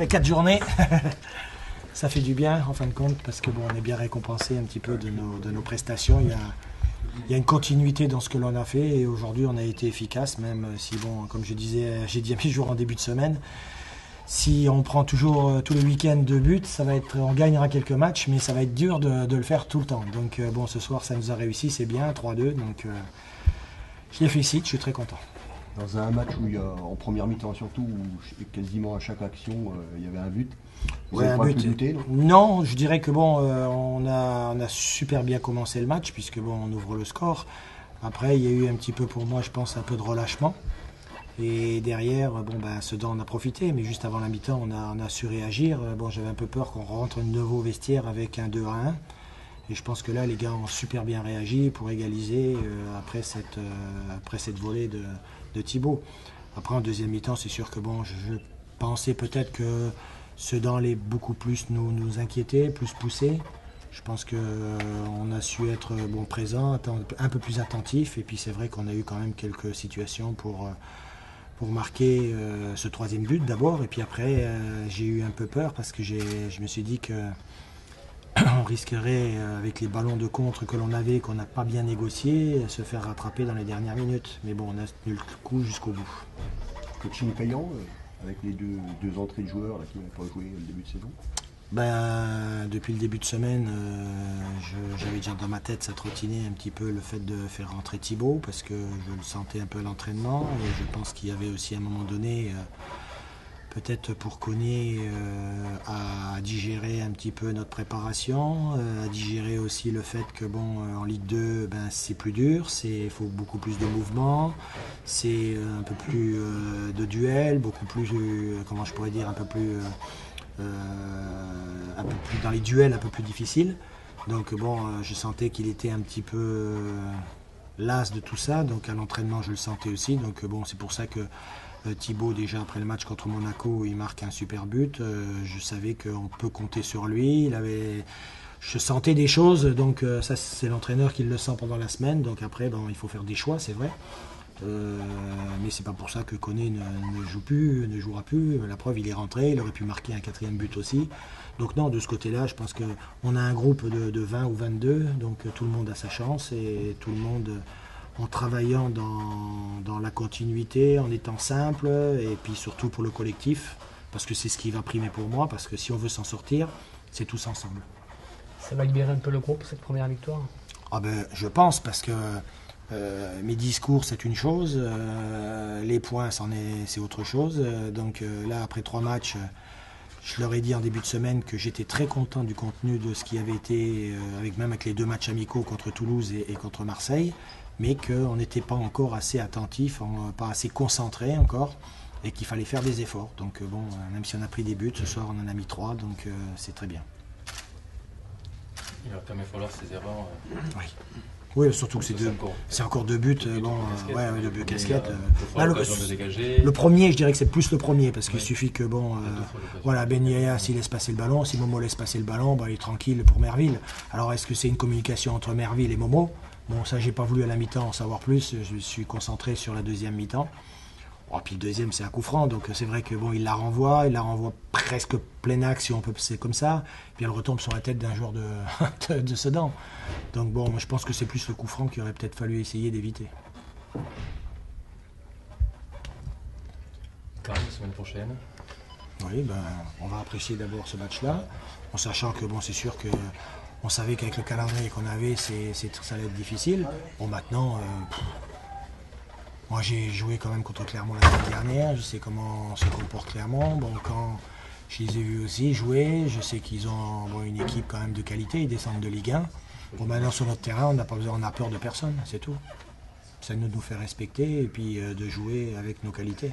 après 4 journées. Ça fait du bien en fin de compte parce que bon, on est bien récompensé un petit peu de nos prestations. Il y a une continuité dans ce que l'on a fait et aujourd'hui on a été efficace, même si bon, comme je disais, j'ai dit à mes jours en début de semaine, si on prend toujours tous les week-ends 2 buts, on gagnera quelques matchs, mais ça va être dur de le faire tout le temps. Donc bon, ce soir ça nous a réussi, c'est bien, 3-2, donc je les félicite, je suis très content. Dans un match où il y a, en première mi-temps surtout, où quasiment à chaque action il y avait un but, vous Ouais, avez un pas but. pu lutter, non? Non, je dirais que bon, on a super bien commencé le match puisque bon, on ouvre le score. Après, il y a eu un petit peu pour moi, je pense, un peu de relâchement. Et derrière, bon, ben, Sedan en a profité, mais juste avant la mi-temps, on a su réagir. Bon, j'avais un peu peur qu'on rentre de nouveau au vestiaire avec un 2-1. Et je pense que là, les gars ont super bien réagi pour égaliser après cette volée de Thibaut. Après, en deuxième mi-temps, c'est sûr que bon, je pensais peut-être que Sedan allait beaucoup plus nous inquiéter, plus pousser. Je pense qu'on a su être bon, présent, un peu plus attentif. Et puis c'est vrai qu'on a eu quand même quelques situations pour marquer ce troisième but d'abord. Et puis après, j'ai eu un peu peur parce que je me suis dit que on risquerait, avec les ballons de contre que l'on avait, qu'on n'a pas bien négocié, se faire rattraper dans les dernières minutes. Mais bon, on a tenu le coup jusqu'au bout. Coaching payant avec les deux entrées de joueurs là, qui n'avaient pas joué le début de saison. Ben, depuis le début de semaine, j'avais déjà dans ma tête, ça trottinait un petit peu le fait de faire rentrer Thibaut parce que je le sentais un peu à l'entraînement et je pense qu'il y avait aussi à un moment donné, peut-être pour Koné, à digérer un petit peu notre préparation, à digérer aussi le fait que bon, en Ligue 2, ben, c'est plus dur, il faut beaucoup plus de mouvement, c'est un peu plus de duel, beaucoup plus, comment je pourrais dire, un peu plus dans les duels un peu plus difficiles. Donc bon, je sentais qu'il était un petit peu las de tout ça. Donc à l'entraînement, je le sentais aussi. Donc bon, c'est pour ça que Thibaut, déjà après le match contre Monaco, il marque un super but. Je savais qu'on peut compter sur lui. Je sentais des choses. Donc ça, c'est l'entraîneur qui le sent pendant la semaine. Donc après, bon, il faut faire des choix, c'est vrai. Mais c'est pas pour ça que Koné ne jouera plus. La preuve, il est rentré, il aurait pu marquer un 4e but aussi. Donc non, de ce côté-là, je pense qu'on a un groupe de 20 ou 22, donc tout le monde a sa chance et tout le monde en travaillant dans la continuité, en étant simple et puis surtout pour le collectif, parce que c'est ce qui va primer pour moi, parce que si on veut s'en sortir, c'est tous ensemble. Ça va libérer un peu le groupe, cette première victoire? Ah ben, je pense, parce que mes discours c'est une chose, les points c'est autre chose. Donc là après 3 matchs, je leur ai dit en début de semaine que j'étais très content du contenu de ce qui avait été, même avec les 2 matchs amicaux contre Toulouse et contre Marseille, mais qu'on n'était pas encore assez attentif, pas assez concentré encore, et qu'il fallait faire des efforts. Donc bon, même si on a pris des buts, ce soir on en a mis 3, donc c'est très bien. Il va quand même falloir ces erreurs. Oui. Oui, surtout que c'est encore 2 buts, bon, ouais, 2 buts casquettes. Là, le premier, je dirais que c'est plus le premier, parce qu'il suffit que, bon, voilà, Ben Yaya, s'il laisse passer le ballon, si Momo laisse passer le ballon, bah, il est tranquille pour Merville. Alors, est-ce que c'est une communication entre Merville et Momo? Bon, ça, j'ai pas voulu à la mi-temps en savoir plus, je me suis concentré sur la deuxième mi-temps. Oh, puis le deuxième, c'est un coup franc, donc c'est vrai que bon, il la renvoie presque plein axe, si on peut passer comme ça, puis elle retombe sur la tête d'un joueur de Sedan. Donc bon, moi, je pense que c'est plus le coup franc qu'il aurait peut-être fallu essayer d'éviter. Quand la semaine prochaine. Oui, ben, on va apprécier d'abord ce match-là, en sachant que bon, c'est sûr que on savait qu'avec le calendrier qu'on avait, ça allait être difficile. Bon, maintenant. Moi, j'ai joué quand même contre Clermont la semaine dernière, je sais comment se comporte Clermont. Bon, quand je les ai vus aussi jouer, je sais qu'ils ont une équipe quand même de qualité, ils descendent de Ligue 1. Bon, maintenant sur notre terrain, on n'a pas besoin, on a peur de personne, c'est tout. C'est à nous de nous faire respecter et puis de jouer avec nos qualités.